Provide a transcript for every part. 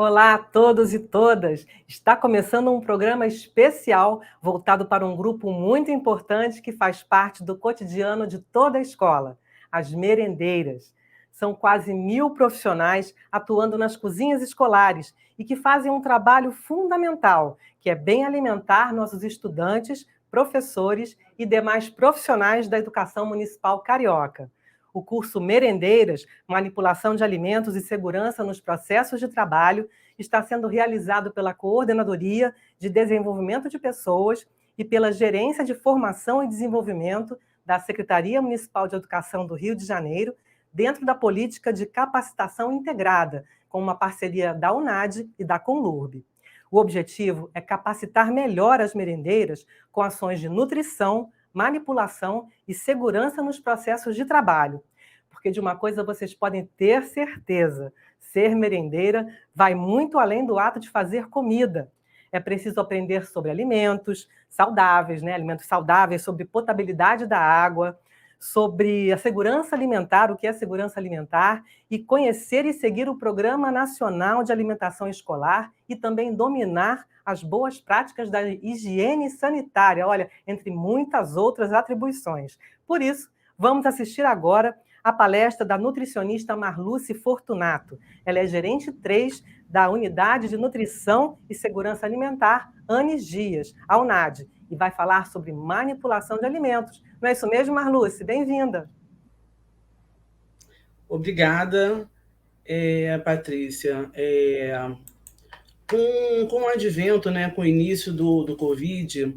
Olá a todos e todas! Está começando um programa especial voltado para um grupo muito importante que faz parte do cotidiano de toda a escola, as merendeiras. São quase 1.000 profissionais atuando nas cozinhas escolares e que fazem um trabalho fundamental, que é bem alimentar nossos estudantes, professores e demais profissionais da educação municipal carioca. O curso Merendeiras, Manipulação de Alimentos e Segurança nos Processos de Trabalho, está sendo realizado pela Coordenadoria de Desenvolvimento de Pessoas e pela Gerência de Formação e Desenvolvimento da Secretaria Municipal de Educação do Rio de Janeiro, dentro da política de capacitação integrada, com uma parceria da UNAD e da Conlurb. O objetivo é capacitar melhor as merendeiras com ações de nutrição, manipulação e segurança nos processos de trabalho. Porque de uma coisa vocês podem ter certeza: ser merendeira vai muito além do ato de fazer comida. É preciso aprender sobre alimentos saudáveis, alimentos saudáveis, sobre potabilidade da água, sobre a segurança alimentar, o que é segurança alimentar, e conhecer e seguir o Programa Nacional de Alimentação Escolar e também dominar as boas práticas da higiene sanitária, olha, entre muitas outras atribuições. Por isso, vamos assistir agora a palestra da nutricionista Marluce Fortunato. Ela é gerente 3 da Unidade de Nutrição e Segurança Alimentar Anis Dias, a UNAD, e vai falar sobre manipulação de alimentos. Não é isso mesmo, Marluce? Bem-vinda. Obrigada, Patrícia. Com o advento, com o início do Covid,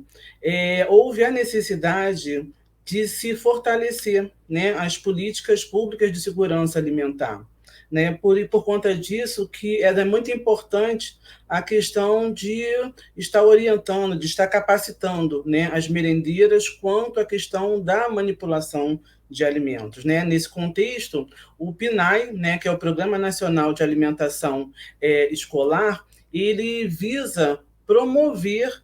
houve a necessidade de se fortalecer, as políticas públicas de segurança alimentar. Por conta disso, que era muito importante a questão de estar orientando, de estar capacitando, as merendeiras quanto à questão da manipulação de alimentos. Nesse contexto, o PNAE, que é o Programa Nacional de Alimentação Escolar, ele visa promover,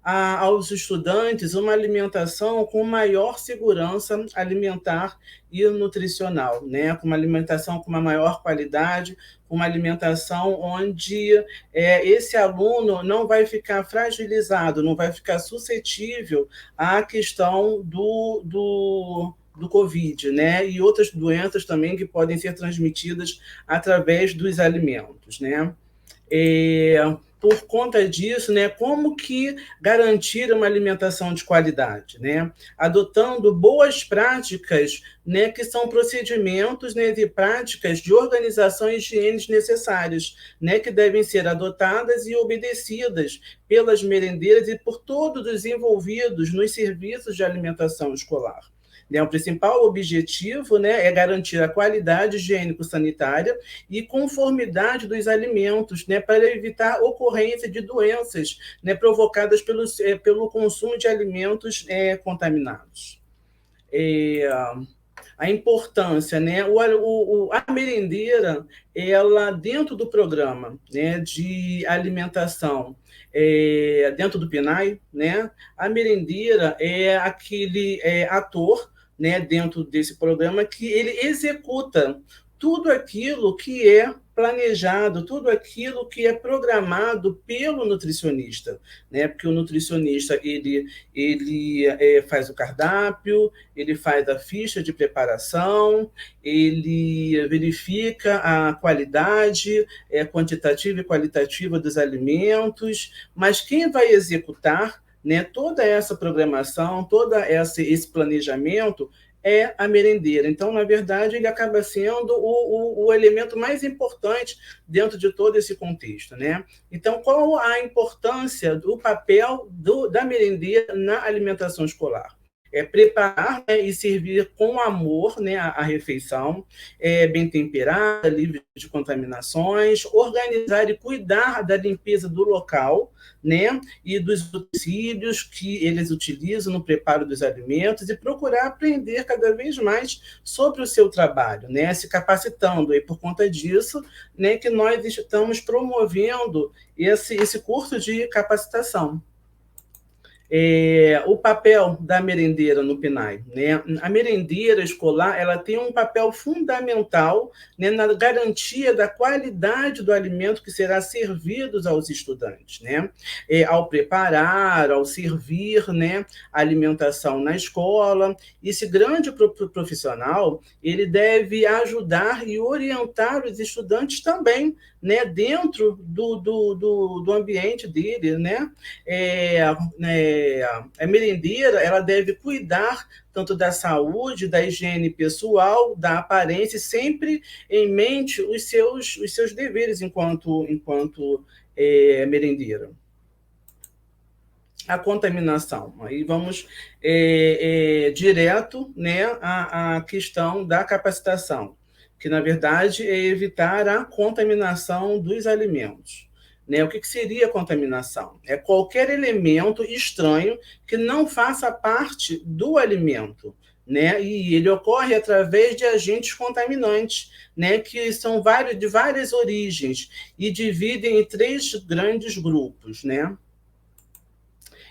aos estudantes uma alimentação com maior segurança alimentar e nutricional, com uma alimentação com uma maior qualidade, com uma alimentação onde esse aluno não vai ficar fragilizado, não vai ficar suscetível à questão do Covid, e outras doenças também que podem ser transmitidas através dos alimentos, Por conta disso, como que garantir uma alimentação de qualidade? Adotando boas práticas, que são procedimentos e práticas de organização e higiene necessárias, que devem ser adotadas e obedecidas pelas merendeiras e por todos os envolvidos nos serviços de alimentação escolar. O principal objetivo é garantir a qualidade higiênico-sanitária e conformidade dos alimentos, para evitar a ocorrência de doenças provocadas pelo consumo de alimentos contaminados. A importância, a merendeira, ela dentro do programa de alimentação, dentro do PNAE, a merendeira é aquele ator, dentro desse programa, que ele executa tudo aquilo que é planejado, tudo aquilo que é programado pelo nutricionista, porque o nutricionista ele faz o cardápio, ele faz a ficha de preparação, ele verifica a qualidade quantitativa e qualitativa dos alimentos, mas quem vai executar toda essa programação, todo esse planejamento é a merendeira. Então, na verdade, ele acaba sendo o elemento mais importante dentro de todo esse contexto. Então, qual a importância do papel da merendeira na alimentação escolar? Preparar e servir com amor a refeição, bem temperada, livre de contaminações, organizar e cuidar da limpeza do local, e dos utensílios que eles utilizam no preparo dos alimentos e procurar aprender cada vez mais sobre o seu trabalho, se capacitando. E por conta disso, que nós estamos promovendo esse curso de capacitação. o papel da merendeira no PNAE, né? A merendeira escolar, ela tem um papel fundamental, né, na garantia da qualidade do alimento que será servido aos estudantes, né? Ao preparar, ao servir, né, a alimentação na escola. Esse grande profissional, ele deve ajudar e orientar os estudantes também, né, dentro do ambiente dele, né? A merendeira, ela deve cuidar tanto da saúde, da higiene pessoal, da aparência, sempre em mente os seus deveres enquanto merendeira. A contaminação. Aí vamos direto, né, à questão da capacitação, que, na verdade, é evitar a contaminação dos alimentos. Né? O que seria contaminação? É qualquer elemento estranho que não faça parte do alimento, né? E ele ocorre através de agentes contaminantes, né? Que são de várias origens e dividem em 3 grandes grupos, né?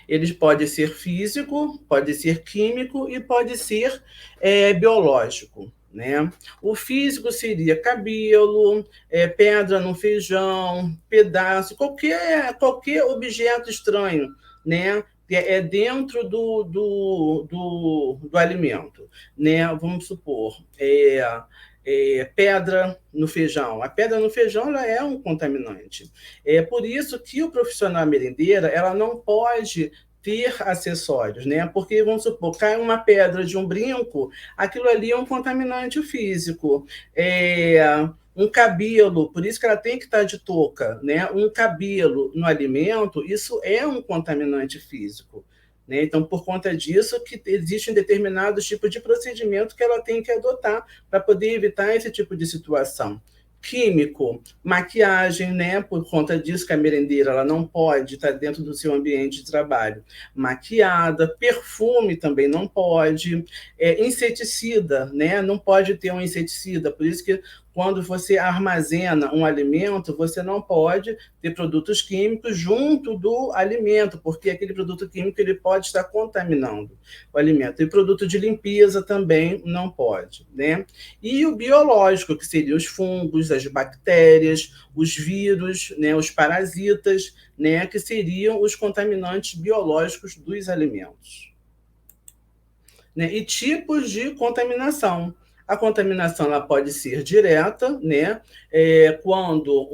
Eles pode ser físico, pode ser químico e pode ser biológico. Né? O físico seria cabelo, pedra no feijão, pedaço, qualquer objeto estranho, né? Dentro do alimento. Né? Vamos supor, pedra no feijão. A pedra no feijão, ela é um contaminante. É por isso que o profissional merendeira, ela não pode ter acessórios, né? Porque, vamos supor, cai uma pedra de um brinco, aquilo ali é um contaminante físico. Um cabelo, por isso que ela tem que estar de touca, né? Um cabelo no alimento, isso é um contaminante físico. Né? Então, por conta disso, que existem determinados tipos de procedimento que ela tem que adotar para poder evitar esse tipo de situação. Químico, maquiagem, né? Por conta disso que a merendeira ela não pode estar dentro do seu ambiente de trabalho maquiada, perfume também não pode, inseticida, né? Não pode ter um inseticida, por isso que quando você armazena um alimento, você não pode ter produtos químicos junto do alimento, porque aquele produto químico ele pode estar contaminando o alimento. E produto de limpeza também não pode, né? E o biológico, que seriam os fungos, as bactérias, os vírus, né, os parasitas, né, que seriam os contaminantes biológicos dos alimentos. Né? E tipos de contaminação. A contaminação ela pode ser direta, né? Quando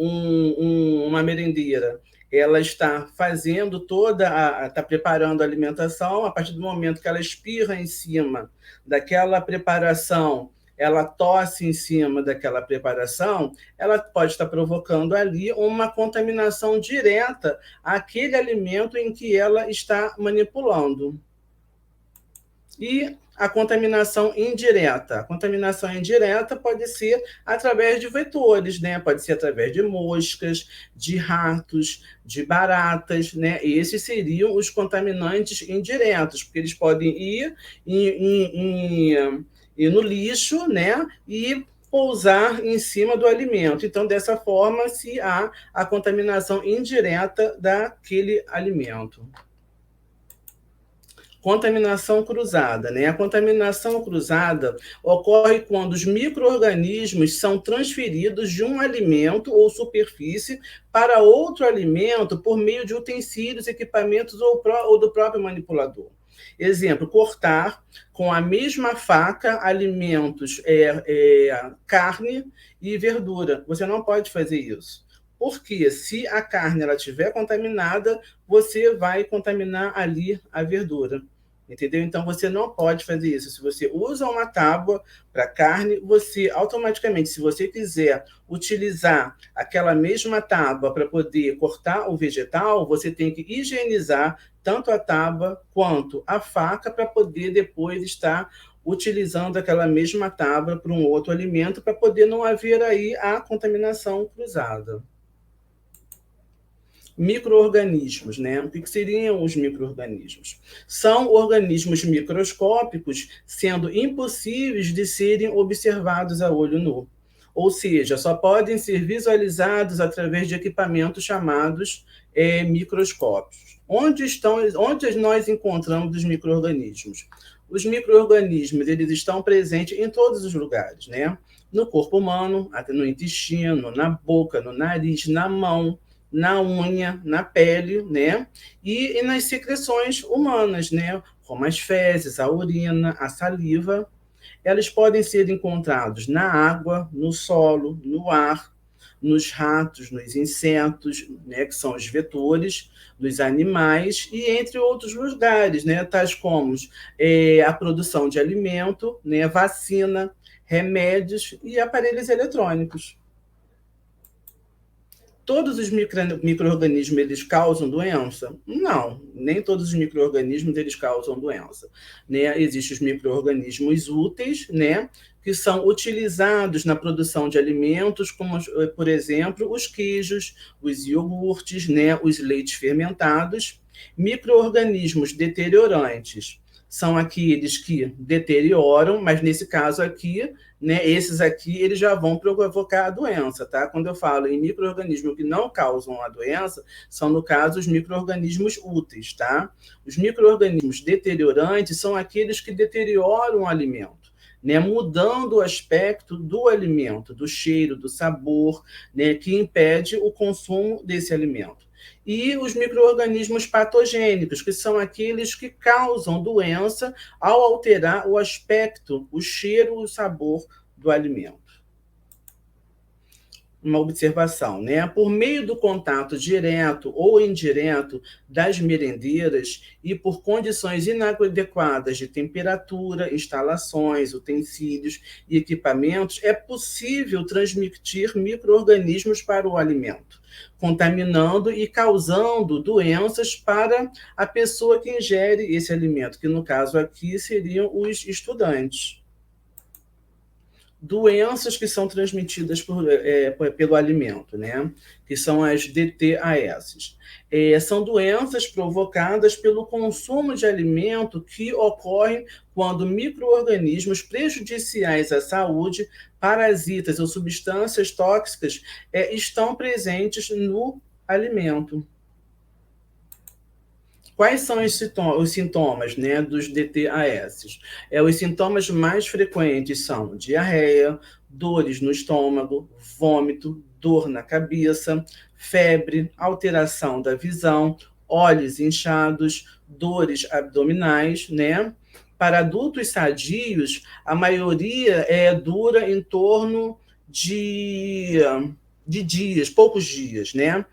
uma merendeira ela está fazendo está preparando a alimentação, a partir do momento que ela espirra em cima daquela preparação, ela tosse em cima daquela preparação, ela pode estar provocando ali uma contaminação direta àquele alimento em que ela está manipulando. E a contaminação indireta. A contaminação indireta pode ser através de vetores, né? Pode ser através de moscas, de ratos, de baratas, né? E esses seriam os contaminantes indiretos, porque eles podem ir no lixo, né? E pousar em cima do alimento. Então, dessa forma, se há a contaminação indireta daquele alimento. Contaminação cruzada, né? A contaminação cruzada ocorre quando os micro-organismos são transferidos de um alimento ou superfície para outro alimento por meio de utensílios, equipamentos ou do próprio manipulador. Exemplo, cortar com a mesma faca alimentos, carne e verdura. Você não pode fazer isso. Porque se a carne ela estiver contaminada, você vai contaminar ali a verdura. Entendeu? Então, você não pode fazer isso. Se você usa uma tábua para carne, você automaticamente, se você quiser utilizar aquela mesma tábua para poder cortar o vegetal, você tem que higienizar tanto a tábua quanto a faca para poder depois estar utilizando aquela mesma tábua para um outro alimento, para poder não haver aí a contaminação cruzada. Micro-organismos, né? O que seriam os micro-organismos? São organismos microscópicos, sendo impossíveis de serem observados a olho nu. Ou seja, só podem ser visualizados através de equipamentos chamados microscópios. Onde nós encontramos os micro-organismos? Os micro-organismos, eles estão presentes em todos os lugares, né? No corpo humano, até no intestino, na boca, no nariz, na mão, na unha, na pele, né? E nas secreções humanas, né? Como as fezes, a urina, a saliva. Elas podem ser encontrados na água, no solo, no ar, nos ratos, nos insetos, né, que são os vetores, dos animais, e entre outros lugares, né, tais como a produção de alimento, né, vacina, remédios e aparelhos eletrônicos. Todos os micro-organismos eles causam doença? Não, nem todos os micro-organismos eles causam doença. Né? Existem os micro-organismos úteis, né? Que são utilizados na produção de alimentos, como, por exemplo, os queijos, os iogurtes, né? Os leites fermentados. Micro-organismos deteriorantes são aqueles que deterioram, mas nesse caso aqui, né, esses aqui eles já vão provocar a doença, tá? Quando eu falo em micro-organismos que não causam a doença, são, no caso, os micro-organismos úteis, tá? Os micro-organismos deteriorantes são aqueles que deterioram o alimento, né, mudando o aspecto do alimento, do cheiro, do sabor, né, que impede o consumo desse alimento. E os micro-organismos patogênicos, que são aqueles que causam doença ao alterar o aspecto, o cheiro, o sabor do alimento. Uma observação, né? Por meio do contato direto ou indireto das merendeiras e por condições inadequadas de temperatura, instalações, utensílios e equipamentos, é possível transmitir micro-organismos para o alimento, contaminando e causando doenças para a pessoa que ingere esse alimento, que no caso aqui seriam os estudantes. Doenças que são transmitidas pelo alimento, né? Que são as DTAS. São doenças provocadas pelo consumo de alimento que ocorrem quando micro-organismos prejudiciais à saúde, parasitas ou substâncias tóxicas estão presentes no alimento. Quais são os sintomas, né, dos DTAS? Os sintomas mais frequentes são diarreia, dores no estômago, vômito, dor na cabeça, febre, alteração da visão, olhos inchados, dores abdominais, né? Para adultos sadios, a maioria dura em torno de dias, poucos dias, né?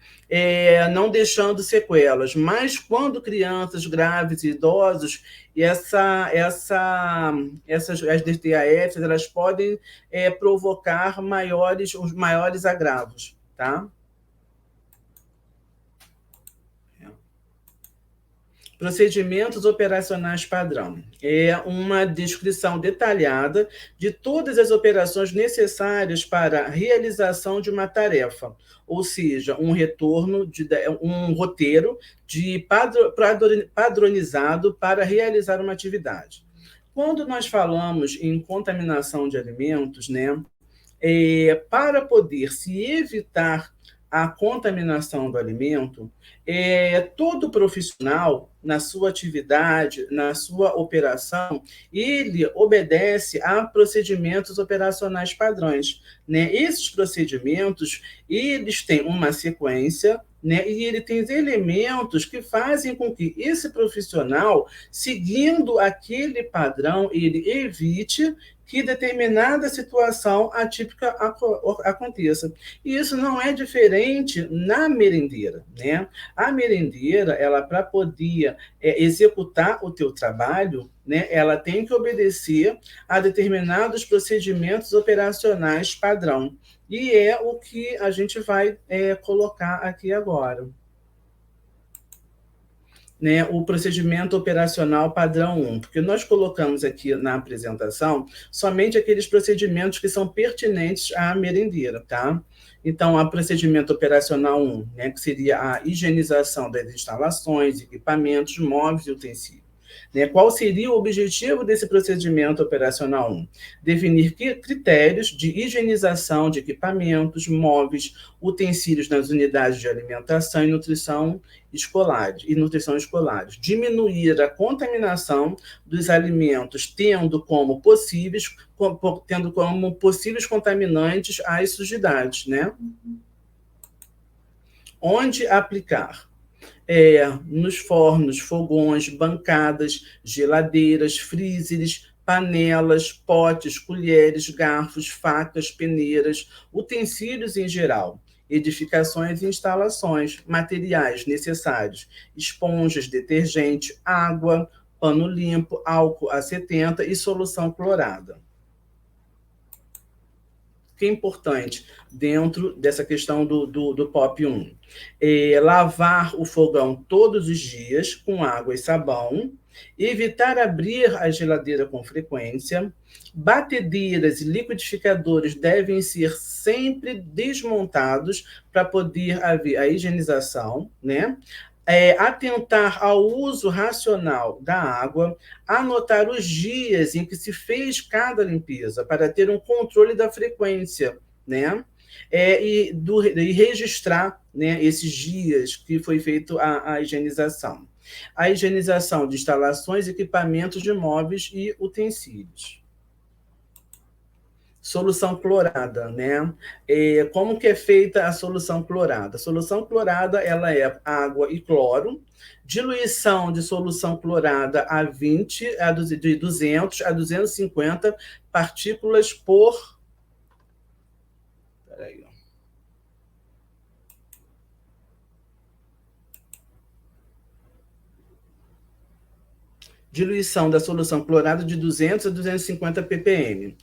Não deixando sequelas. Mas quando crianças graves e idosos, as DTAF, elas podem provocar os maiores agravos, tá? Procedimentos operacionais padrão. É uma descrição detalhada de todas as operações necessárias para a realização de uma tarefa, ou seja, um roteiro padronizado para realizar uma atividade. Quando nós falamos em contaminação de alimentos, né, para poder se evitar a contaminação do alimento, todo profissional, na sua atividade, na sua operação, ele obedece a procedimentos operacionais padrões, né? Esses procedimentos, eles têm uma sequência, né? E ele tem elementos que fazem com que esse profissional, seguindo aquele padrão, ele evite que determinada situação atípica aconteça. E isso não é diferente na merendeira, né? A merendeira, ela, para poder executar o teu trabalho, né, ela tem que obedecer a determinados procedimentos operacionais padrão. E é o que a gente vai colocar aqui agora. Né, o procedimento operacional padrão 1, porque nós colocamos aqui na apresentação somente aqueles procedimentos que são pertinentes à merendeira, tá? Então, o procedimento operacional 1, né, que seria a higienização das instalações, equipamentos, móveis e utensílios. Né? Qual seria o objetivo desse procedimento operacional 1? Definir critérios de higienização de equipamentos, móveis, utensílios nas unidades de alimentação e nutrição escolares. Diminuir a contaminação dos alimentos, tendo como possíveis contaminantes as sujidades, né? Onde aplicar? Nos fornos, fogões, bancadas, geladeiras, freezers, panelas, potes, colheres, garfos, facas, peneiras, utensílios em geral, edificações e instalações, materiais necessários, esponjas, detergente, água, pano limpo, álcool a 70 e solução clorada. Que é importante dentro dessa questão do POP 1. Lavar o fogão todos os dias com água e sabão, evitar abrir a geladeira com frequência, batedeiras e liquidificadores devem ser sempre desmontados para poder haver a higienização, né? Atentar ao uso racional da água, anotar os dias em que se fez cada limpeza, para ter um controle da frequência, né? E registrar, né, esses dias que foi feita a higienização. A higienização de instalações, equipamentos de móveis e utensílios. Solução clorada, né? Como que é feita a solução clorada? A solução clorada, ela é água e cloro, diluição de solução clorada de 200 a 250 partículas por... Peraí. Diluição da solução clorada de 200 a 250 ppm.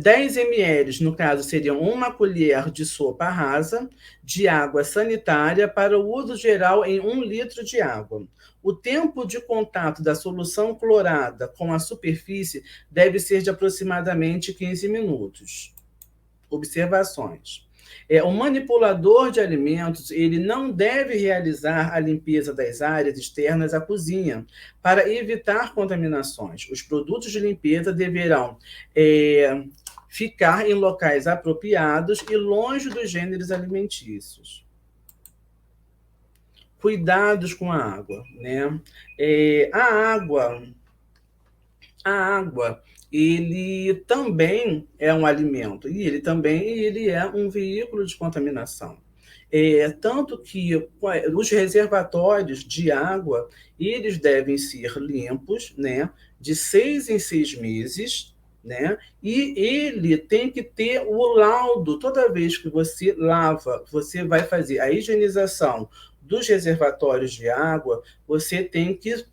10 ml, no caso, seriam 1 colher de sopa rasa de água sanitária para o uso geral em 1 litro de água. O tempo de contato da solução clorada com a superfície deve ser de aproximadamente 15 minutos. Observações. O manipulador de alimentos, ele não deve realizar a limpeza das áreas externas à cozinha para evitar contaminações. Os produtos de limpeza deverão ficar em locais apropriados e longe dos gêneros alimentícios. Cuidados com a água, né? A água ele também é um alimento e ele é um veículo de contaminação. Tanto que os reservatórios de água, eles devem ser limpos, né, de 6 em 6 meses, né, e ele tem que ter o laudo. Toda vez que você lava, você vai fazer a higienização dos reservatórios de água, você tem que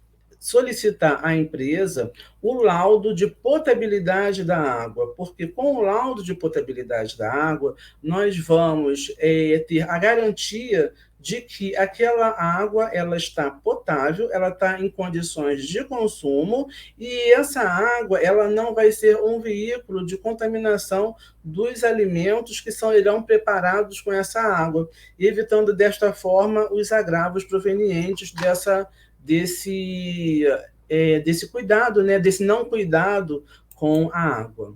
solicitar à empresa o laudo de potabilidade da água, porque com o laudo de potabilidade da água, nós vamos ter a garantia de que aquela água ela está potável, ela está em condições de consumo, e essa água ela não vai ser um veículo de contaminação dos alimentos que irão preparados com essa água, evitando desta forma os agravos provenientes desse cuidado, né, desse não cuidado com a água.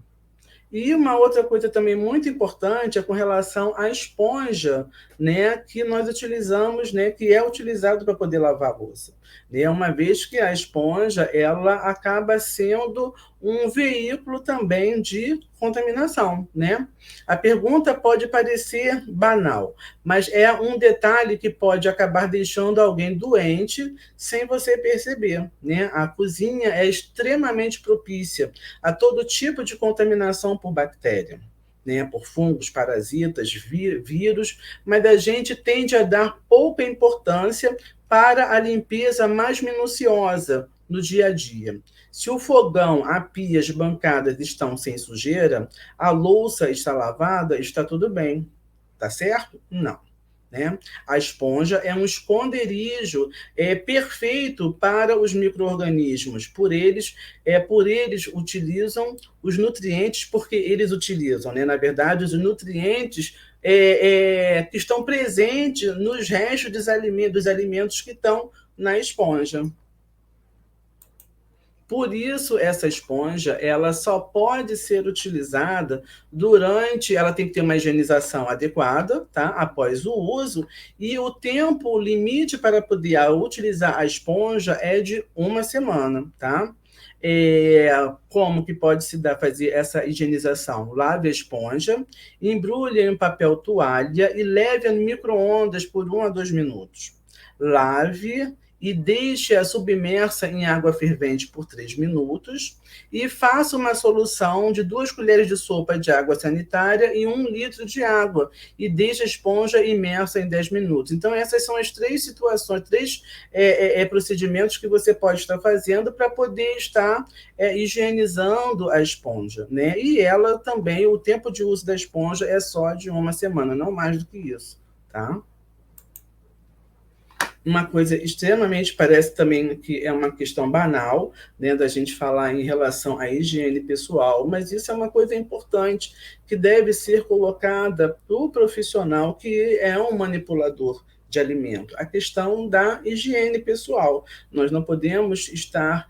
E uma outra coisa também muito importante é com relação à esponja, né, que nós utilizamos, né, que é utilizado para poder lavar a louça. Né, uma vez que a esponja ela acaba sendo um veículo também de contaminação, né? A pergunta pode parecer banal, mas é um detalhe que pode acabar deixando alguém doente sem você perceber, né? A cozinha é extremamente propícia a todo tipo de contaminação por bactéria, né? Por fungos, parasitas, vírus, mas a gente tende a dar pouca importância para a limpeza mais minuciosa no dia a dia. Se o fogão, a pia, as bancadas estão sem sujeira, a louça está lavada, está tudo bem. Tá certo? Não. Né? A esponja é um esconderijo perfeito para os micro-organismos. Por eles utilizam os nutrientes, porque eles utilizam, né? Na verdade, os nutrientes que estão presentes nos restos dos alimentos que estão na esponja. Por isso, essa esponja, ela só pode ser utilizada durante, ela tem que ter uma higienização adequada, tá? Após o uso, e o tempo limite para poder utilizar a esponja é de 1 semana, tá? Como que pode se dar, fazer essa higienização? Lave a esponja, embrulhe em papel toalha e leve-a no micro-ondas por 1 a 2 minutos. Lave e deixe-a submersa em água fervente por 3 minutos e faça uma solução de 2 colheres de sopa de água sanitária em 1 litro de água e deixe a esponja imersa em 10 minutos. Então, essas são as 3 situações, 3 procedimentos que você pode estar fazendo para poder estar higienizando a esponja, né? E ela também, o tempo de uso da esponja é só de 1 semana, não mais do que isso, tá? Uma coisa extremamente, parece também que é uma questão banal, né, da gente falar em relação à higiene pessoal, mas isso é uma coisa importante que deve ser colocada para o profissional que é um manipulador de alimento, a questão da higiene pessoal. Nós não podemos estar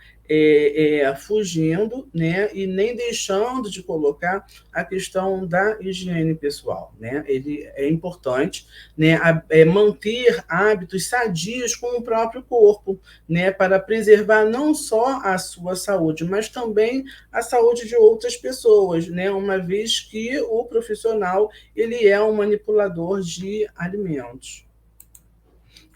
fugindo, né, e nem deixando de colocar a questão da higiene pessoal, né? Ele é importante, né, manter hábitos sadios com o próprio corpo, né, para preservar não só a sua saúde, mas também a saúde de outras pessoas, né, uma vez que o profissional ele é um manipulador de alimentos.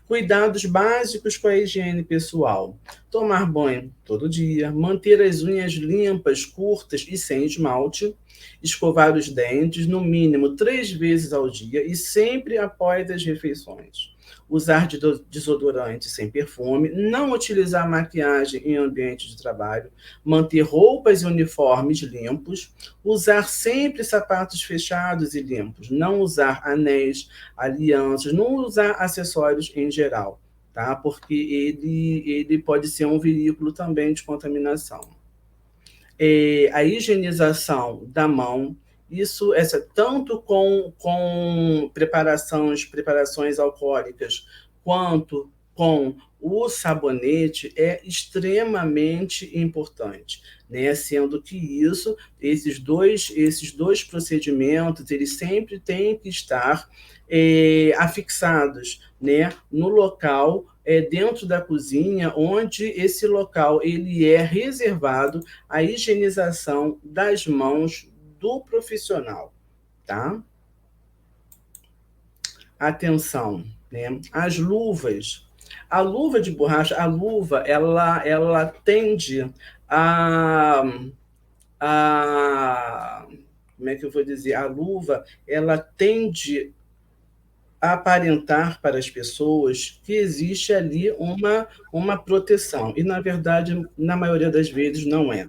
Cuidados básicos com a higiene pessoal. Tomar banho todo dia, manter as unhas limpas, curtas e sem esmalte, escovar os dentes no mínimo 3 vezes ao dia e sempre após as refeições. Usar desodorante sem perfume, não utilizar maquiagem em ambiente de trabalho, manter roupas e uniformes limpos, usar sempre sapatos fechados e limpos, não usar anéis, alianças, não usar acessórios em geral, tá? Porque ele pode ser um veículo também de contaminação. A higienização da mão, isso tanto com preparações alcoólicas, quanto com o sabonete, é extremamente importante, né? Sendo que esses dois procedimentos, eles sempre têm que estar afixados, né, no local, dentro da cozinha, onde esse local ele é reservado à higienização das mãos do profissional, tá? Atenção, né? As luvas. A luva de borracha, ela tende a como é que eu vou dizer? A luva, ela tende aparentar para as pessoas que existe ali uma proteção. E, na verdade, na maioria das vezes, não é.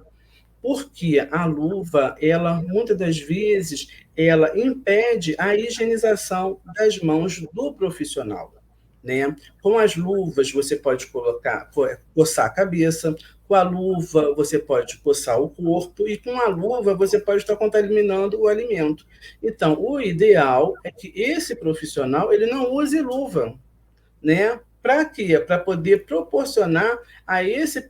Porque a luva, ela, muitas das vezes, ela impede a higienização das mãos do profissional, né? Com as luvas, você pode coçar a cabeça, com a luva, você pode coçar o corpo, e com a luva, você pode estar contaminando o alimento. Então, o ideal é que esse profissional ele não use luva, né? Para quê? Para poder proporcionar a esse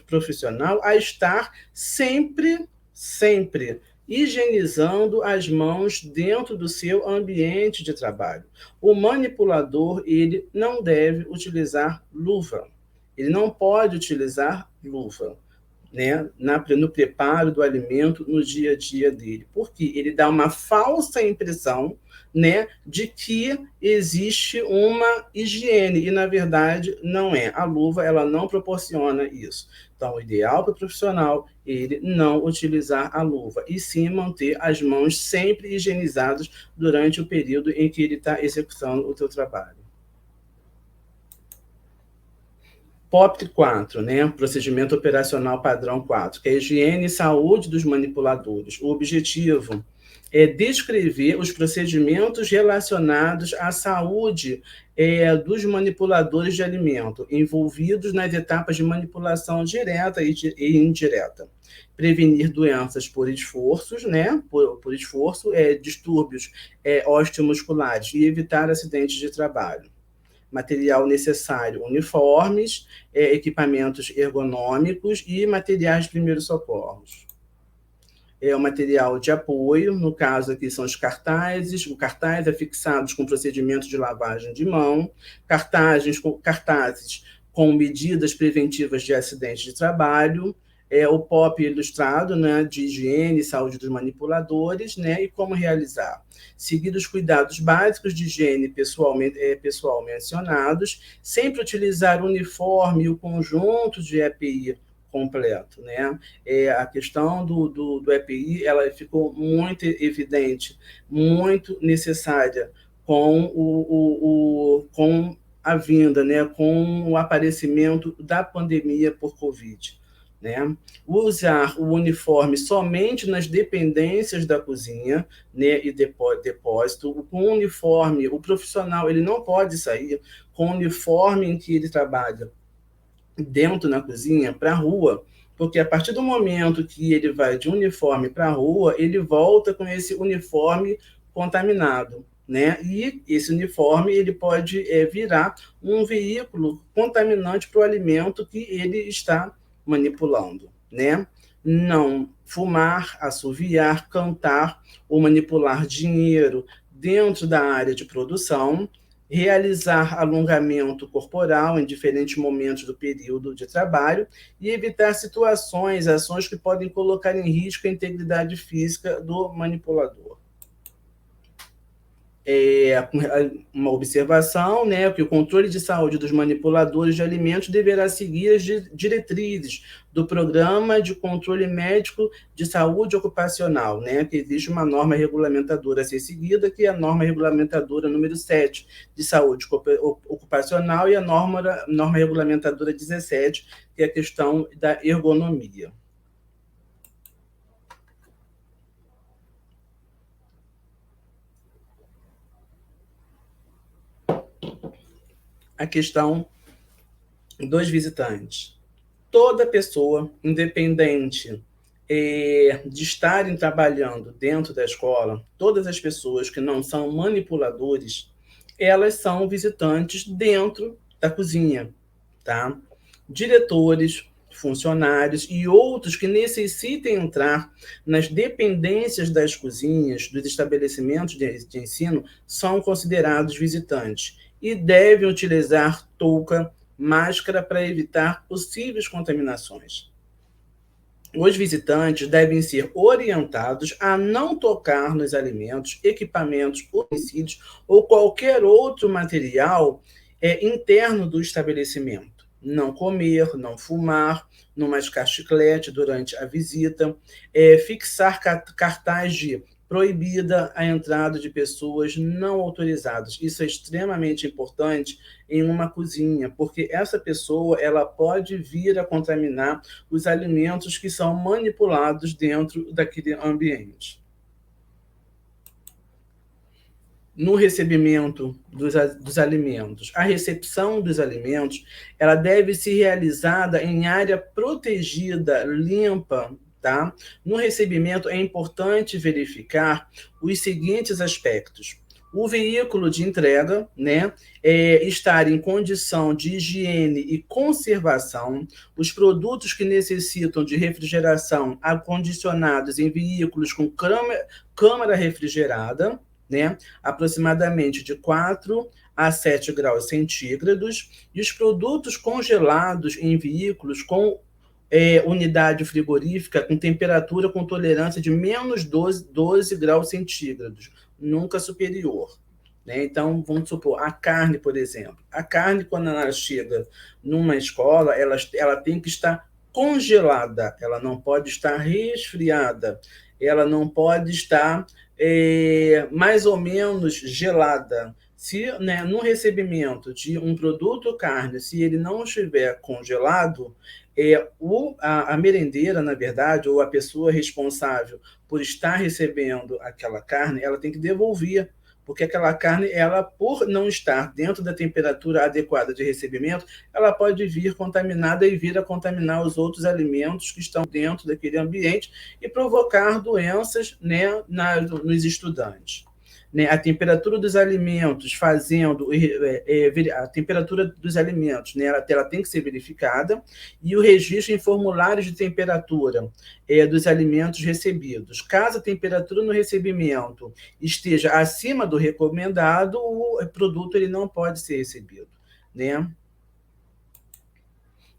profissional a estar sempre higienizando as mãos dentro do seu ambiente de trabalho. O manipulador, ele não deve utilizar luva. Ele não pode utilizar luva, né, no preparo do alimento no dia a dia dele, porque ele dá uma falsa impressão, né, de que existe uma higiene, e na verdade não é. A luva ela não proporciona isso. Então, o ideal para o profissional é ele não utilizar a luva, e sim manter as mãos sempre higienizadas durante o período em que ele está executando o seu trabalho. POP 4, né? Procedimento Operacional Padrão 4, que é a higiene e saúde dos manipuladores. O objetivo é descrever os procedimentos relacionados à saúde dos manipuladores de alimento, envolvidos nas etapas de manipulação direta e indireta. Prevenir doenças por esforços, né? Por esforço, distúrbios osteomusculares, e evitar acidentes de trabalho. material necessário, uniformes, equipamentos ergonômicos e materiais de primeiros socorros. O material de apoio, no caso aqui são os cartazes, o cartaz é fixado com procedimento de lavagem de mão, cartazes com medidas preventivas de acidente de trabalho, o POP ilustrado, né, de higiene e saúde dos manipuladores, né, e como realizar. Seguir os cuidados básicos de higiene pessoal mencionados, sempre utilizar o uniforme e o conjunto de EPI completo, né? A questão do EPI, ela ficou muito evidente, muito necessária com a vinda, né? Com o aparecimento da pandemia por Covid, né? Usar o uniforme somente nas dependências da cozinha, né, e depósito. Com o uniforme, o profissional ele não pode sair com o uniforme em que ele trabalha dentro na cozinha para a rua, porque a partir do momento que ele vai de uniforme para a rua, ele volta com esse uniforme contaminado, né? E esse uniforme ele pode virar um veículo contaminante para o alimento que ele está manipulando, né? Não fumar, assoviar, cantar ou manipular dinheiro dentro da área de produção, realizar alongamento corporal em diferentes momentos do período de trabalho e evitar ações que podem colocar em risco a integridade física do manipulador. Uma observação, né, que o controle de saúde dos manipuladores de alimentos deverá seguir as diretrizes do Programa de Controle Médico de Saúde Ocupacional, né, que existe uma norma regulamentadora a ser seguida, que é a norma regulamentadora número 7 de saúde ocupacional e a norma regulamentadora 17, que é a questão da ergonomia. A questão dos visitantes. Toda pessoa, independente de estarem trabalhando dentro da escola, todas as pessoas que não são manipuladores, elas são visitantes dentro da cozinha, tá? Diretores, funcionários e outros que necessitem entrar nas dependências das cozinhas, dos estabelecimentos de ensino, são considerados visitantes e devem utilizar touca, máscara para evitar possíveis contaminações. Os visitantes devem ser orientados a não tocar nos alimentos, equipamentos, utensílios ou qualquer outro material interno do estabelecimento. Não comer, não fumar, não mascar chiclete durante a visita, fixar cartaz de proibida a entrada de pessoas não autorizadas. Isso é extremamente importante em uma cozinha, porque essa pessoa ela pode vir a contaminar os alimentos que são manipulados dentro daquele ambiente. No recebimento dos alimentos, a recepção dos alimentos, ela deve ser realizada em área protegida, limpa, tá? No recebimento, é importante verificar os seguintes aspectos. O veículo de entrega, né, estar em condição de higiene e conservação, os produtos que necessitam de refrigeração acondicionados em veículos com câmara refrigerada, né, aproximadamente de 4 a 7 graus centígrados, e os produtos congelados em veículos com unidade frigorífica com temperatura com tolerância de menos 12 graus centígrados, nunca superior. Né? Então, vamos supor, a carne, por exemplo. A carne, quando ela chega numa escola, ela tem que estar congelada, ela não pode estar resfriada, ela não pode estar mais ou menos gelada. Se, né, no recebimento de um produto carne, se ele não estiver congelado, a merendeira, na verdade, ou a pessoa responsável por estar recebendo aquela carne, ela tem que devolver, porque aquela carne, ela, por não estar dentro da temperatura adequada de recebimento, ela pode vir contaminada e vir a contaminar os outros alimentos que estão dentro daquele ambiente e provocar doenças, né, nos estudantes. né, a temperatura dos alimentos a temperatura dos alimentos, né, ela tem que ser verificada, e o registro em formulários de temperatura dos alimentos recebidos. Caso a temperatura no recebimento esteja acima do recomendado, o produto ele não pode ser recebido, né?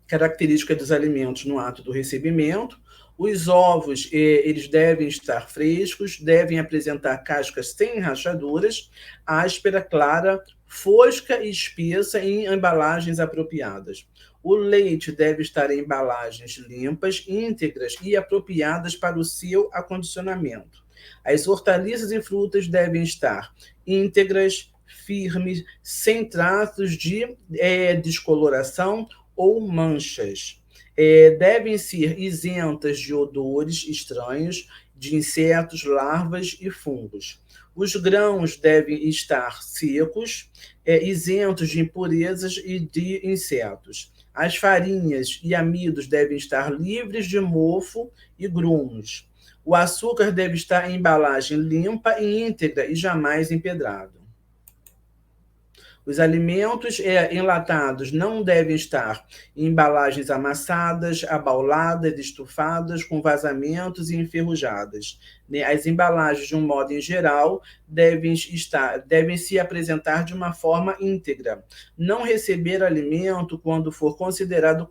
Característica dos alimentos no ato do recebimento. Os ovos, eles devem estar frescos, devem apresentar cascas sem rachaduras, áspera, clara, fosca e espessa em embalagens apropriadas. O leite deve estar em embalagens limpas, íntegras e apropriadas para o seu acondicionamento. As hortaliças e frutas devem estar íntegras, firmes, sem traços de descoloração ou manchas. Devem ser isentas de odores estranhos, de insetos, larvas e fungos. Os grãos devem estar secos, isentos de impurezas e de insetos. As farinhas e amidos devem estar livres de mofo e grumos. O açúcar deve estar em embalagem limpa e íntegra e jamais empedrado. Os alimentos enlatados não devem estar em embalagens amassadas, abauladas, estufadas, com vazamentos e enferrujadas. As embalagens, de um modo em geral, devem se apresentar de uma forma íntegra. Não receber alimento quando for considerado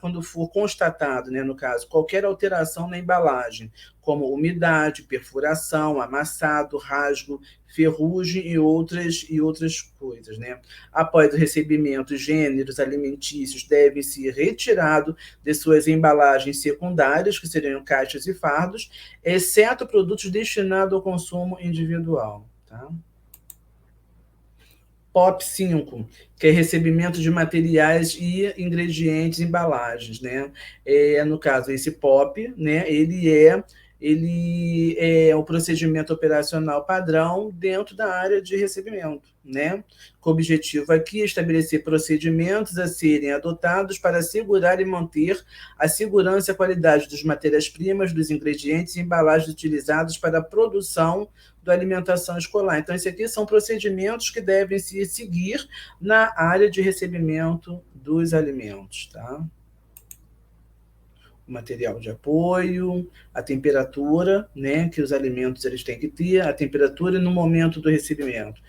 quando for constatado, né, no caso, qualquer alteração na embalagem, como umidade, perfuração, amassado, rasgo, ferrugem e outras coisas, né? Após o recebimento, os gêneros alimentícios devem ser retirados de suas embalagens secundárias, que seriam caixas e fardos, exceto produtos destinados ao consumo individual, tá? POP 5, que é recebimento de materiais e ingredientes, embalagens, né? No caso, esse POP, né, ele é o procedimento operacional padrão dentro da área de recebimento, né? Com o objetivo aqui estabelecer procedimentos a serem adotados para assegurar e manter a segurança e a qualidade das matérias-primas, dos ingredientes e embalagens utilizados para a produção da alimentação escolar. Então, esses aqui são procedimentos que devem se seguir na área de recebimento dos alimentos, tá? O material de apoio, a temperatura, né, que os alimentos eles têm que ter, a temperatura no momento do recebimento.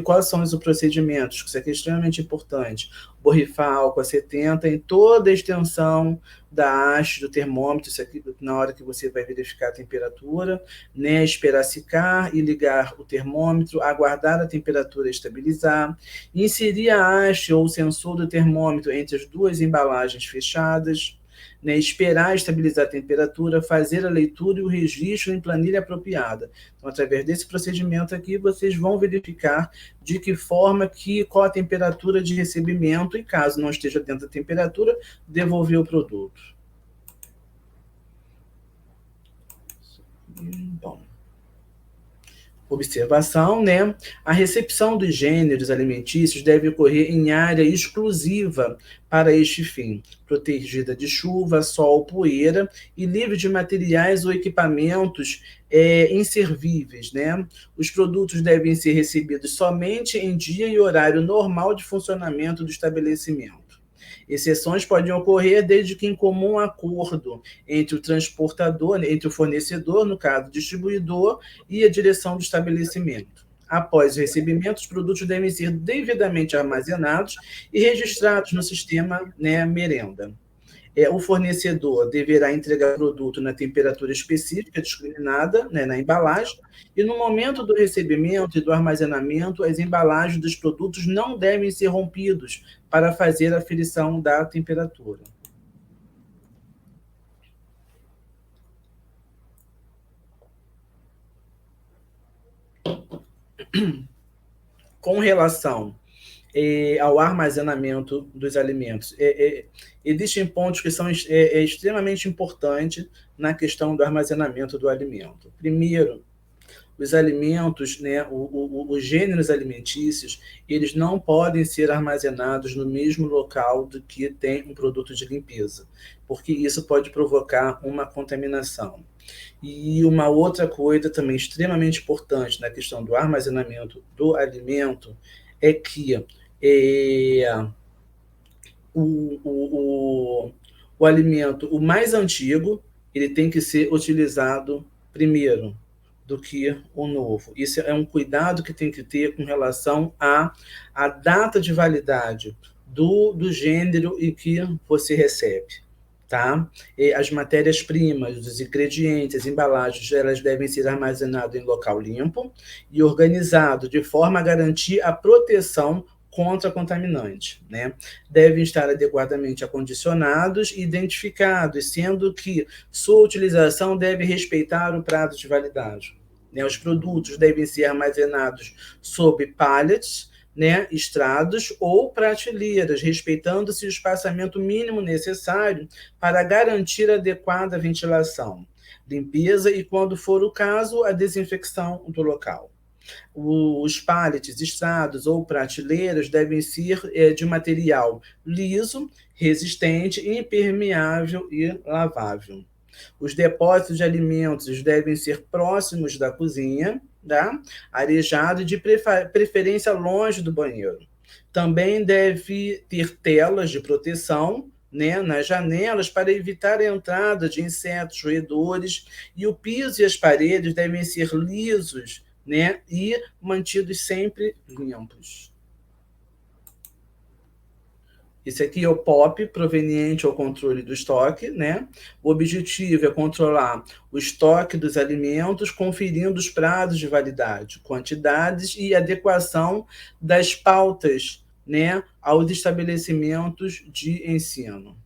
Quais são os procedimentos? Isso aqui é extremamente importante. Borrifar álcool a 70 em toda a extensão da haste do termômetro, isso aqui na hora que você vai verificar a temperatura, né, esperar secar e ligar o termômetro, aguardar a temperatura estabilizar, inserir a haste ou o sensor do termômetro entre as duas embalagens fechadas, né, esperar estabilizar a temperatura, fazer a leitura e o registro em planilha apropriada. Então, através desse procedimento aqui, vocês vão verificar de que forma, qual a temperatura de recebimento e, caso não esteja dentro da temperatura, devolver o produto. Bom. Observação, né? A recepção dos gêneros alimentícios deve ocorrer em área exclusiva para este fim, protegida de chuva, sol, poeira e livre de materiais ou equipamentos inservíveis, né? Os produtos devem ser recebidos somente em dia e horário normal de funcionamento do estabelecimento. Exceções podem ocorrer desde que em comum acordo entre o transportador, entre o fornecedor, no caso, o distribuidor, e a direção do estabelecimento. Após o recebimento, os produtos devem ser devidamente armazenados e registrados no sistema, né, merenda. O fornecedor deverá entregar o produto na temperatura específica discriminada, né, na embalagem, e no momento do recebimento e do armazenamento, as embalagens dos produtos não devem ser rompidos para fazer a aferição da temperatura. Com relação ao armazenamento dos alimentos, existem pontos que são extremamente importantes na questão do armazenamento do alimento. Primeiro, os alimentos, né, os gêneros alimentícios, eles não podem ser armazenados no mesmo local do que tem um produto de limpeza, porque isso pode provocar uma contaminação. E uma outra coisa também extremamente importante na questão do armazenamento do alimento é que o, o, o alimento, o mais antigo, ele tem que ser utilizado primeiro do que o novo. Isso é um cuidado que tem que ter com relação à data de validade do gênero e que você recebe. Tá? E as matérias-primas, os ingredientes, as embalagens, elas devem ser armazenadas em local limpo e organizado de forma a garantir a proteção contra contaminante, né? Devem estar adequadamente acondicionados e identificados, sendo que sua utilização deve respeitar o prazo de validade. Né? Os produtos devem ser armazenados sob pallets, né, estrados ou prateleiras, respeitando-se o espaçamento mínimo necessário para garantir a adequada ventilação, limpeza e, quando for o caso, a desinfecção do local. Os pallets, estrados ou prateleiras devem ser de material liso, resistente, impermeável e lavável. Os depósitos de alimentos devem ser próximos da cozinha, tá? Arejado e de preferência longe do banheiro. Também deve ter telas de proteção, né, nas janelas para evitar a entrada de insetos, roedores, e o piso e as paredes devem ser lisos, né, e mantidos sempre limpos. Esse aqui é o POP, proveniente ao controle do estoque, né? O objetivo é controlar o estoque dos alimentos, conferindo os prazos de validade, quantidades e adequação das pautas, né, aos estabelecimentos de ensino.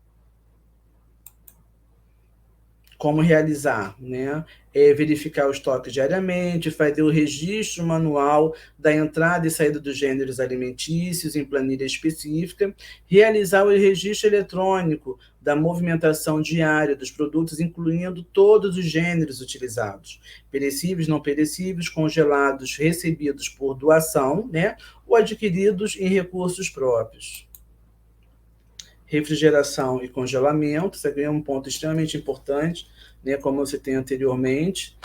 Como realizar, né? Verificar o estoque diariamente, fazer o registro manual da entrada e saída dos gêneros alimentícios em planilha específica, realizar o registro eletrônico da movimentação diária dos produtos, incluindo todos os gêneros utilizados, perecíveis, não perecíveis, congelados, recebidos por doação, né? Ou adquiridos em recursos próprios. Refrigeração e congelamento, isso aqui é um ponto extremamente importante, né, como eu citei anteriormente.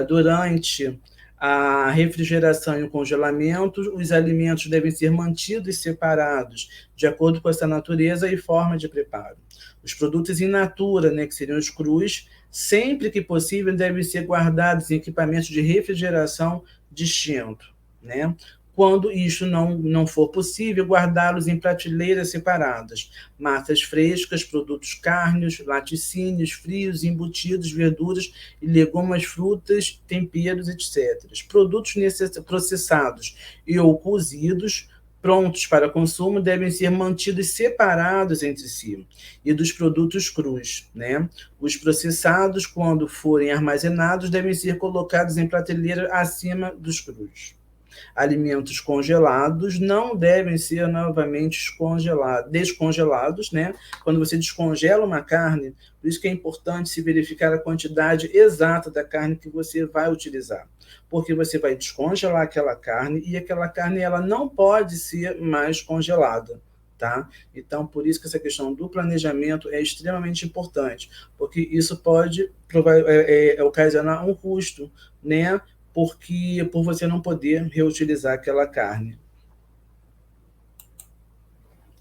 Durante a refrigeração e o congelamento, os alimentos devem ser mantidos separados, de acordo com essa natureza e forma de preparo. Os produtos in natura, né, que seriam os crus, sempre que possível, devem ser guardados em equipamentos de refrigeração distinto, né? Quando isso não for possível, guardá-los em prateleiras separadas. Massas frescas, produtos cárneos, laticínios, frios, embutidos, verduras e legumes, frutas, temperos, etc. Produtos processados e ou cozidos, prontos para consumo, devem ser mantidos separados entre si. E dos produtos crus, né? Os processados, quando forem armazenados, devem ser colocados em prateleira acima dos crus. Alimentos congelados não devem ser novamente descongelados, né? Quando você descongela uma carne, por isso que é importante se verificar a quantidade exata da carne que você vai utilizar, porque você vai descongelar aquela carne e aquela carne ela não pode ser mais congelada. Tá? Então, por isso que essa questão do planejamento é extremamente importante, porque isso pode ocasionar um custo, né? Por você não poder reutilizar aquela carne.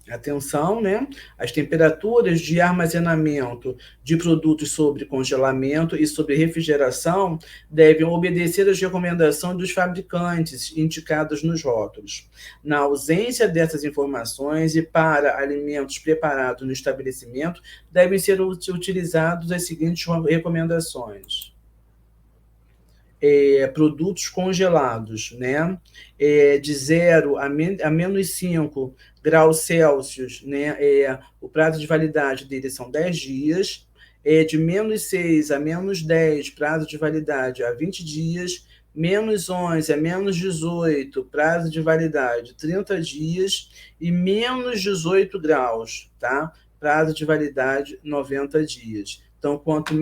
Atenção, né? As temperaturas de armazenamento de produtos sobre congelamento e sobre refrigeração devem obedecer às recomendações dos fabricantes indicadas nos rótulos. Na ausência dessas informações e para alimentos preparados no estabelecimento, devem ser utilizadas as seguintes recomendações. Produtos congelados, né? De 0 a menos 5 graus Celsius, né? O prazo de validade deles são 10 dias. De menos 6 a menos 10, prazo de validade a 20 dias. Menos 11 a menos 18, prazo de validade 30 dias. E menos 18 graus, tá? Prazo de validade 90 dias. Então, quanto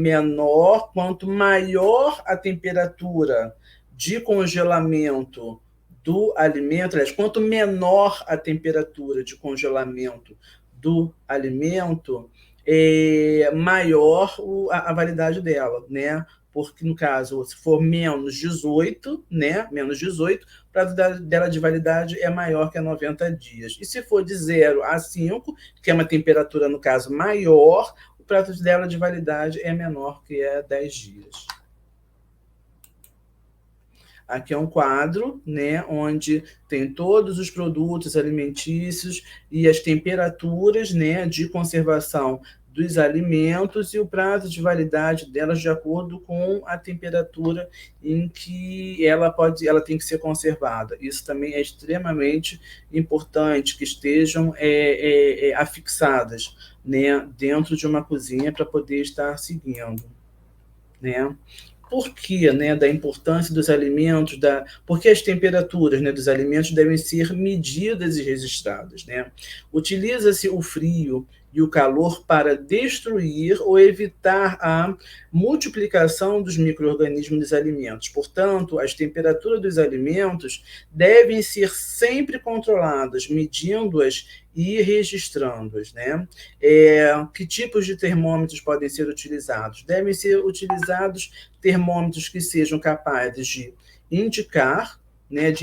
maior a temperatura de congelamento do alimento, aliás, quanto menor a temperatura de congelamento do alimento, maior a validade dela, né? Porque, no caso, se for menos 18, né? Menos 18, o prazo dela de validade é maior que a 90 dias. E se for de 0 a 5, que é uma temperatura, no caso, maior, o prazo dela de validade é menor que 10 dias. Aqui é um quadro, né, onde tem todos os produtos alimentícios e as temperaturas, né, de conservação dos alimentos e o prazo de validade delas de acordo com a temperatura em que ela tem que ser conservada. Isso também é extremamente importante, que estejam afixadas, né, dentro de uma cozinha para poder estar seguindo, né? Por que, né, da importância dos alimentos, porque as temperaturas, né, dos alimentos devem ser medidas e registradas, né? Utiliza-se o frio e o calor para destruir ou evitar a multiplicação dos micro-organismos dos alimentos. Portanto, as temperaturas dos alimentos devem ser sempre controladas, medindo-as e registrando-as, né? Que tipos de termômetros podem ser utilizados? Devem ser utilizados termômetros que sejam capazes de indicar, né,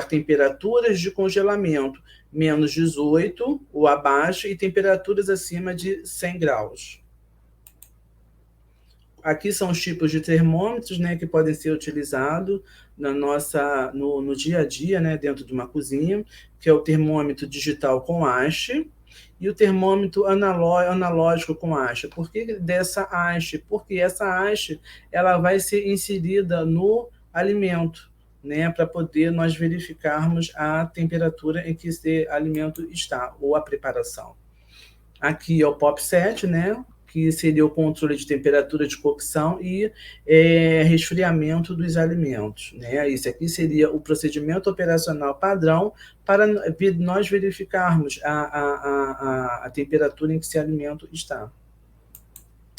temperaturas de congelamento menos 18 ou abaixo e temperaturas acima de 100 graus. Aqui são os tipos de termômetros, né, que podem ser utilizados no dia a dia, né, dentro de uma cozinha, que é o termômetro digital com haste e o termômetro analógico com haste. Por que dessa haste? Porque essa haste ela vai ser inserida no alimento, né, para poder nós verificarmos a temperatura em que esse alimento está, ou a preparação. Aqui é o POP7, né, que seria o controle de temperatura de cocção e resfriamento dos alimentos, né? Isso aqui seria o procedimento operacional padrão para nós verificarmos a temperatura em que esse alimento está,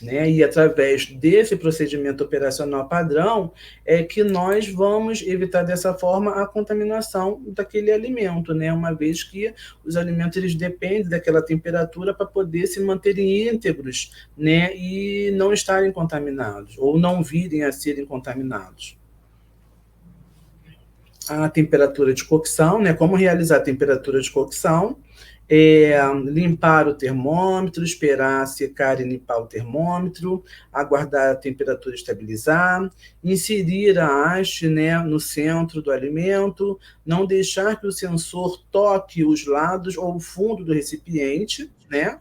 né? E através desse procedimento operacional padrão é que nós vamos evitar dessa forma a contaminação daquele alimento, né? Uma vez que os alimentos eles dependem daquela temperatura para poder se manterem íntegros, né? E não estarem contaminados ou não virem a serem contaminados. A temperatura de cocção, né? Como realizar a temperatura de cocção? Limpar o termômetro, esperar secar e limpar o termômetro, aguardar a temperatura estabilizar, inserir a haste, né, no centro do alimento, não deixar que o sensor toque os lados ou o fundo do recipiente, né,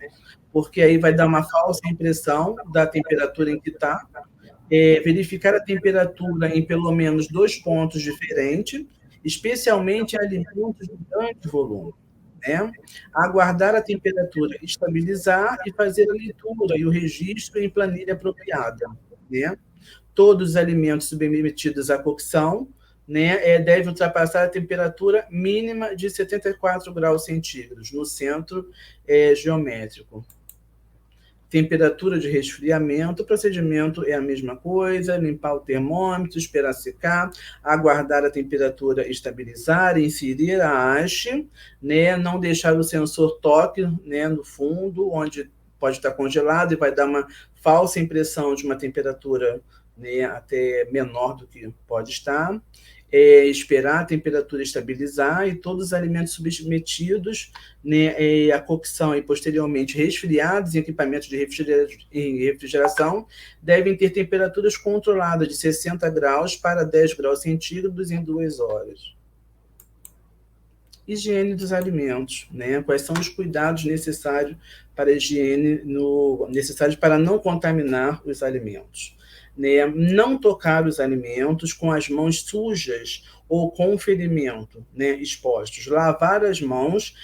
porque aí vai dar uma falsa impressão da temperatura em que está. Verificar a temperatura em pelo menos 2 pontos diferentes, especialmente em alimentos de grande volume, né? Aguardar a temperatura estabilizar e fazer a leitura e o registro em planilha apropriada, né? Todos os alimentos submetidos à cocção, né, devem ultrapassar a temperatura mínima de 74 graus centígrados no centro geométrico. Temperatura de resfriamento, o procedimento é a mesma coisa, limpar o termômetro, esperar secar, aguardar a temperatura estabilizar, inserir a haste, né, não deixar o sensor toque, né, no fundo, onde pode estar congelado e vai dar uma falsa impressão de uma temperatura, né, até menor do que pode estar. Esperar a temperatura estabilizar e todos os alimentos submetidos, né, à cocção e posteriormente resfriados em equipamentos de refrigeração devem ter temperaturas controladas de 60 graus para 10 graus centígrados em 2 horas. Higiene dos alimentos, né? Quais são os cuidados necessários para a higiene, necessários para não contaminar os alimentos? Né? Não tocar os alimentos com as mãos sujas ou com ferimento, né, expostos. Lavar as mãos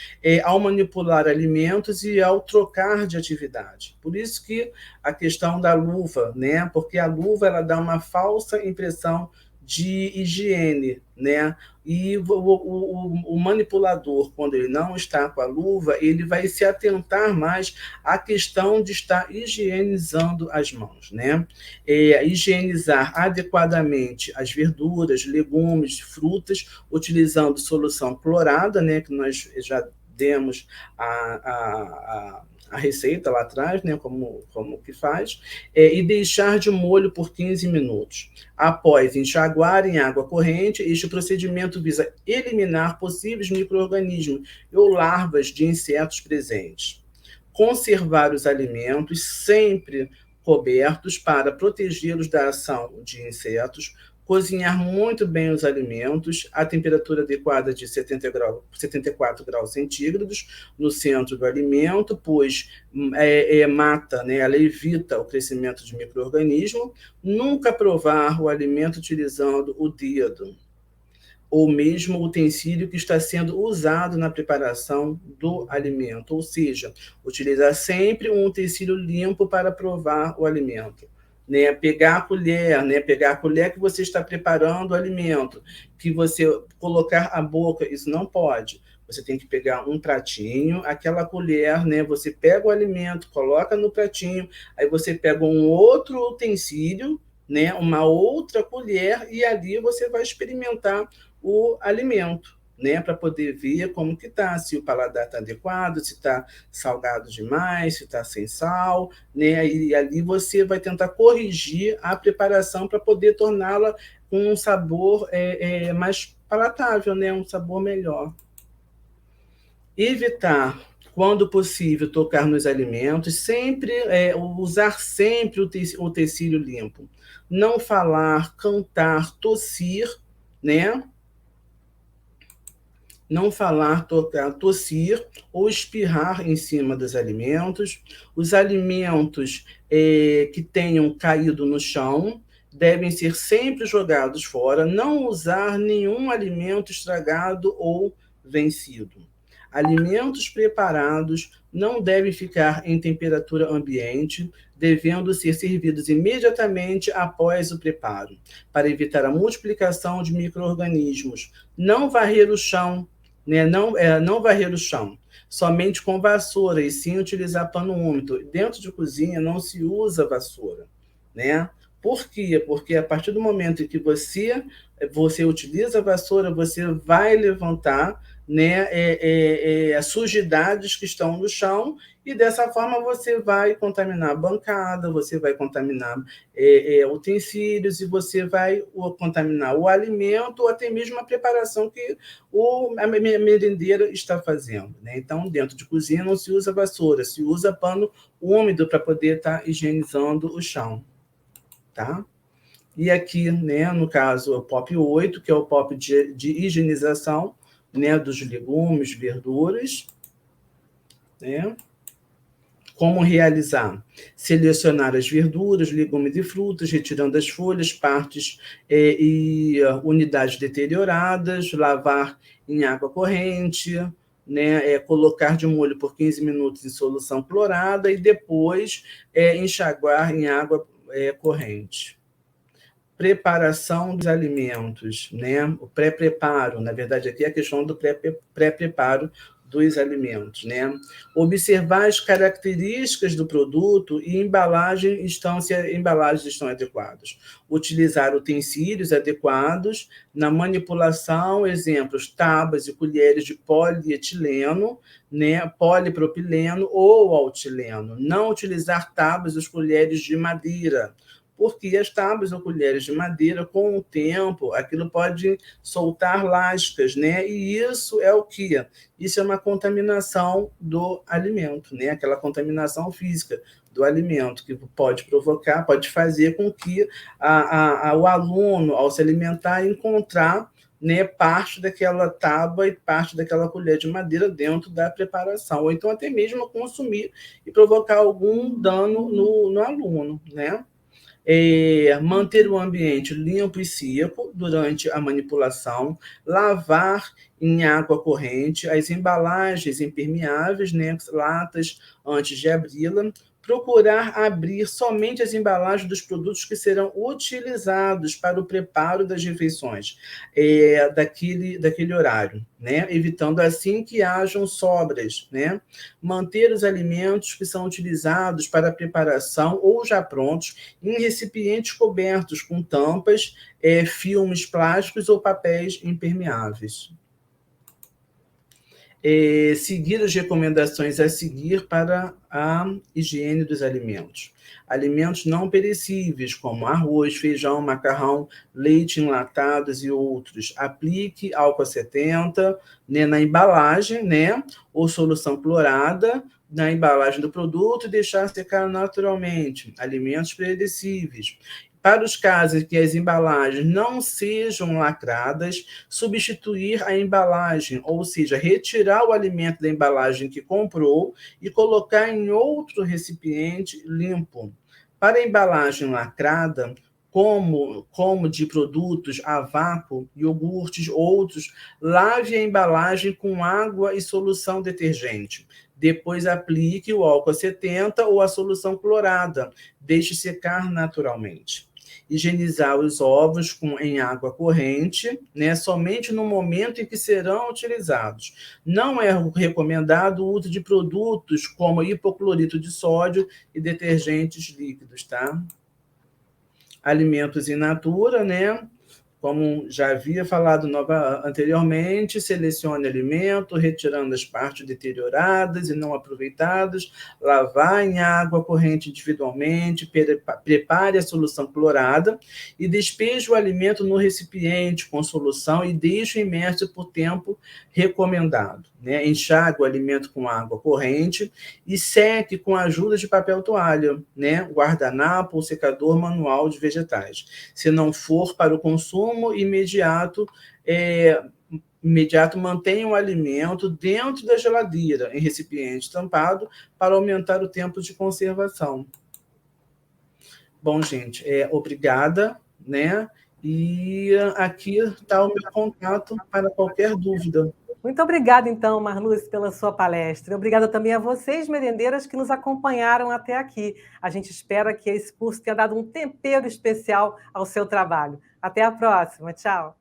ao manipular alimentos e ao trocar de atividade. Por isso que a questão da luva, né, porque a luva ela dá uma falsa impressão de higiene, né? E o manipulador, quando ele não está com a luva, ele vai se atentar mais à questão de estar higienizando as mãos, né? Higienizar adequadamente as verduras, legumes, frutas, utilizando solução clorada, né? Que nós já demos a receita lá atrás, né, como que faz, e deixar de molho por 15 minutos. Após enxaguar em água corrente, este procedimento visa eliminar possíveis micro-organismos ou larvas de insetos presentes. Conservar os alimentos sempre cobertos para protegê-los da ação de insetos, cozinhar muito bem os alimentos, a temperatura adequada de 74 graus centígrados no centro do alimento, pois mata, né, ela evita o crescimento de micro-organismo. Nunca provar o alimento utilizando o dedo, ou mesmo o utensílio que está sendo usado na preparação do alimento, ou seja, utilizar sempre um utensílio limpo para provar o alimento. Né, pegar a colher que você está preparando o alimento, que você colocar a boca, isso não pode. Você tem que pegar um pratinho, aquela colher, né, você pega o alimento, coloca no pratinho, aí você pega um outro utensílio, né, uma outra colher, e ali você vai experimentar o alimento, né, para poder ver como que tá, se o paladar está adequado, se está salgado demais, se está sem sal, né, e ali você vai tentar corrigir a preparação para poder torná-la com um sabor mais palatável, né, um sabor melhor. Evitar, quando possível, tocar nos alimentos, sempre usar sempre o tecido limpo. Não falar, cantar, tossir, né? Não falar, tocar, tossir ou espirrar em cima dos alimentos. Os alimentos que tenham caído no chão devem ser sempre jogados fora. Não usar nenhum alimento estragado ou vencido. Alimentos preparados não devem ficar em temperatura ambiente, devendo ser servidos imediatamente após o preparo, para evitar a multiplicação de micro-organismos. Não varrer o chão, né? Não varrer o chão, somente com vassoura, e sim utilizar pano úmido. Dentro de cozinha não se usa vassoura, né? Por quê? Porque a partir do momento em que você utiliza a vassoura, você vai levantar, né, as sujidades que estão no chão, e dessa forma você vai contaminar a bancada, você vai contaminar utensílios, e você vai contaminar o alimento, ou até mesmo a preparação que a merendeira está fazendo, né? Então, dentro de cozinha não se usa vassoura, se usa pano úmido para poder estar higienizando o chão. Tá? E aqui, né, no caso, o POP 8, que é o POP de higienização, né, dos legumes, verduras, né? Como realizar? Selecionar as verduras, legumes e frutas, retirando as folhas, partes e unidades deterioradas, lavar em água corrente, né, colocar de molho por 15 minutos em solução clorada e depois enxaguar em água corrente. Preparação dos alimentos, né? O pré-preparo, na verdade, aqui é a questão do pré-preparo dos alimentos, né? Observar as características do produto e se as embalagens estão adequadas. Utilizar utensílios adequados na manipulação, exemplos, tábuas e colheres de polietileno, né, polipropileno ou altileno. Não utilizar tábuas ou colheres de madeira, porque as tábuas ou colheres de madeira, com o tempo, aquilo pode soltar lascas, né? E isso é o quê? Isso é uma contaminação do alimento, né? Aquela contaminação física do alimento, que pode fazer com que o aluno, ao se alimentar, encontrar, né, parte daquela tábua e parte daquela colher de madeira dentro da preparação, ou então até mesmo consumir e provocar algum dano no aluno, né? Manter o ambiente limpo e seco durante a manipulação, lavar em água corrente as embalagens impermeáveis, né, latas, antes de abri-la, procurar abrir somente as embalagens dos produtos que serão utilizados para o preparo das refeições daquele horário, né? Evitando assim que hajam sobras, né? Manter os alimentos que são utilizados para a preparação ou já prontos em recipientes cobertos com tampas, filmes plásticos ou papéis impermeáveis. Seguir as recomendações a seguir para a higiene dos alimentos. Alimentos não perecíveis, como arroz, feijão, macarrão, leite enlatados e outros. Aplique álcool 70, né, na embalagem, né, ou solução clorada na embalagem do produto e deixar secar naturalmente. Alimentos perecíveis. Para os casos que as embalagens não sejam lacradas, substituir a embalagem, ou seja, retirar o alimento da embalagem que comprou e colocar em outro recipiente limpo. Para a embalagem lacrada, como de produtos a vácuo, iogurtes, outros, lave a embalagem com água e solução detergente. Depois aplique o álcool 70 ou a solução clorada. Deixe secar naturalmente. Higienizar os ovos em água corrente, né, somente no momento em que serão utilizados. Não é recomendado o uso de produtos como hipoclorito de sódio e detergentes líquidos, tá? Alimentos in natura, né? Como já havia falado anteriormente, selecione alimento, retirando as partes deterioradas e não aproveitadas, lavar em água corrente individualmente, prepare a solução clorada e despeje o alimento no recipiente com solução e deixe imerso por tempo recomendado. Né? Enxague o alimento com água corrente e seque com a ajuda de papel toalha, né? Guardanapo ou secador manual de vegetais. Se não for para o consumo imediato, mantenha o alimento dentro da geladeira, em recipiente tampado, para aumentar o tempo de conservação. Bom, gente, obrigada, né? E aqui está o meu contato para qualquer dúvida. Muito obrigada, então, Marluce, pela sua palestra. Obrigada também a vocês, merendeiras, que nos acompanharam até aqui. A gente espera que esse curso tenha dado um tempero especial ao seu trabalho. Até a próxima. Tchau.